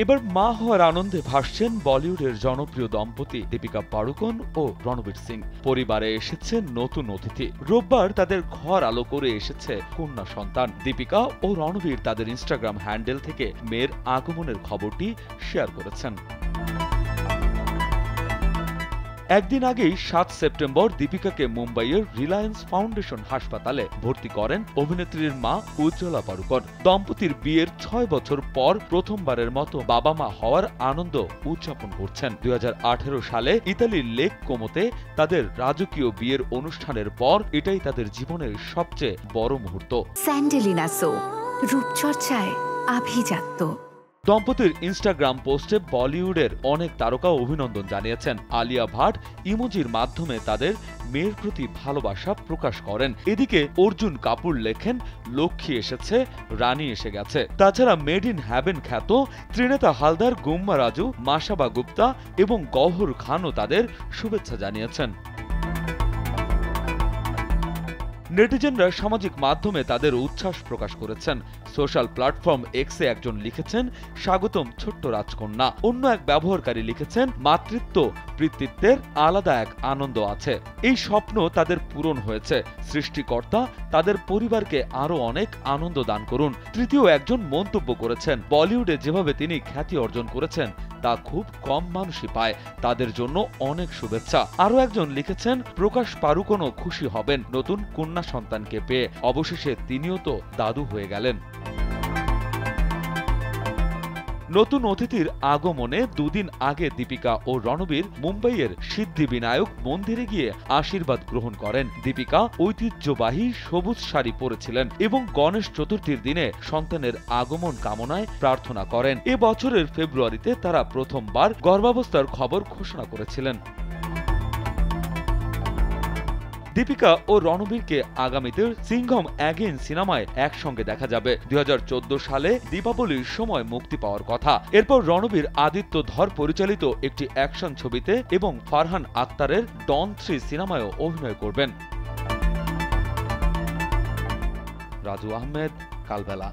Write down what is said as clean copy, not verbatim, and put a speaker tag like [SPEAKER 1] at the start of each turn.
[SPEAKER 1] এবার মা হওয়ার আনন্দে ভাসছেন বলিউডের জনপ্রিয় দম্পতি দীপিকা পাড়ুকোন ও রণবীর সিং। পরিবারে এসেছে নতুন অতিথি। রোববার তাদের ঘর আলো করে এসেছে কন্যা সন্তান। দীপিকা ও রণবীর তাদের ইনস্টাগ্রাম হ্যান্ডেল থেকে মেয়ের আগমনের খবরটি শেয়ার করেছেন। একদিন আগেই ৭ সেপ্টেম্বর দীপিকাকে মুম্বাইয়ের রিলায়েন্স ফাউন্ডেশন হাসপাতালে ভর্তি করেন অভিনেত্রীর মা উজ্জ্বলা পাড়ুকোন। দম্পতির বিয়ের ৬ বছর পর প্রথমবারের মতো বাবা মা হওয়ার আনন্দ উদযাপন করছেন। ২০১৮ সালে ইতালির লেক কোমোতে তাদের রাজকীয় বিয়ের অনুষ্ঠানের পর এটাই তাদের জীবনের সবচেয়ে বড় মুহূর্ত।
[SPEAKER 2] স্যান্ডেলিনা সো, রূপচর্চায় আভিজাত্য।
[SPEAKER 1] দম্পতির ইনস্টাগ্রাম পোস্টে বলিউডের অনেক তারকা অভিনন্দন জানিয়েছেন। আলিয়া ভাট ইমোজির মাধ্যমে তাদের মেয়ের প্রতি ভালোবাসা প্রকাশ করেন। এদিকে অর্জুন কাপুর লেখেন, লক্ষ্মী এসেছে, রানী এসে গেছে। তাছাড়া মেড ইন হ্যাভেন খ্যাত ত্রিনেতা হালদার, গুম্মা রাজু, মাসাবা গুপ্তা এবং গওহর খানও তাদের শুভেচ্ছা জানিয়েছেন। নেটিজেনরা সামাজিক মাধ্যমে তাদের উচ্ছ্বাস প্রকাশ করেছেন। সোশ্যাল প্ল্যাটফর্ম এক্সে একজন লিখেছেন, স্বাগতম ছোট্ট রাজকন্যা। অন্য এক ব্যবহারকারী লিখেছেন, মাতৃত্ব পিতৃত্বের আলাদা এক আনন্দ আছে। এই স্বপ্ন তাদের পূরণ হয়েছে। সৃষ্টিকর্তা তাদের পরিবারকে আরো অনেক আনন্দ দান করুন। তৃতীয় একজন মন্তব্য করেছেন, বলিউডে যেভাবে তিনি খ্যাতি অর্জন করেছেন তা খুব কম মানুষই পায়। তাদের জন্য অনেক শুভেচ্ছা। আরো একজন লিখেছেন, প্রকাশ পাড়ুকোনও খুশি হবেন নতুন কন্যা সন্তানকে পেয়ে। অবশেষে তিনিও তো দাদু হয়ে গেলেন। নতুন অতিথির আগমনে দুদিন আগে দীপিকা ও রণবীর মুম্বাইয়ের সিদ্ধিবিনায়ক মন্দিরে গিয়ে আশীর্বাদ গ্রহণ করেন। দীপিকা ঐতিহ্যবাহী সবুজ শাড়ি পরেছিলেন এবং গণেশ চতুর্থীর দিনে সন্তানের আগমন কামনায় প্রার্থনা করেন। এ বছরের ফেব্রুয়ারিতে তারা প্রথমবার গর্ভাবস্থার খবর ঘোষণা করেছিলেন। দীপিকা ও রণবীরকে আগামীতে সিংঘম অ্যাগেইন সিনেমায় একসঙ্গে দেখা যাবে। ২০১৪ সালে দীপাবলির সময় মুক্তি পাওয়ার কথা। এরপর রণবীর আদিত্য ধর পরিচালিত একটি অ্যাকশন ছবিতে এবং ফারহান আক্তারের ডন ৩ সিনেমায়ও অভিনয় করবেন। রাজু আহমেদ, কালবেলা।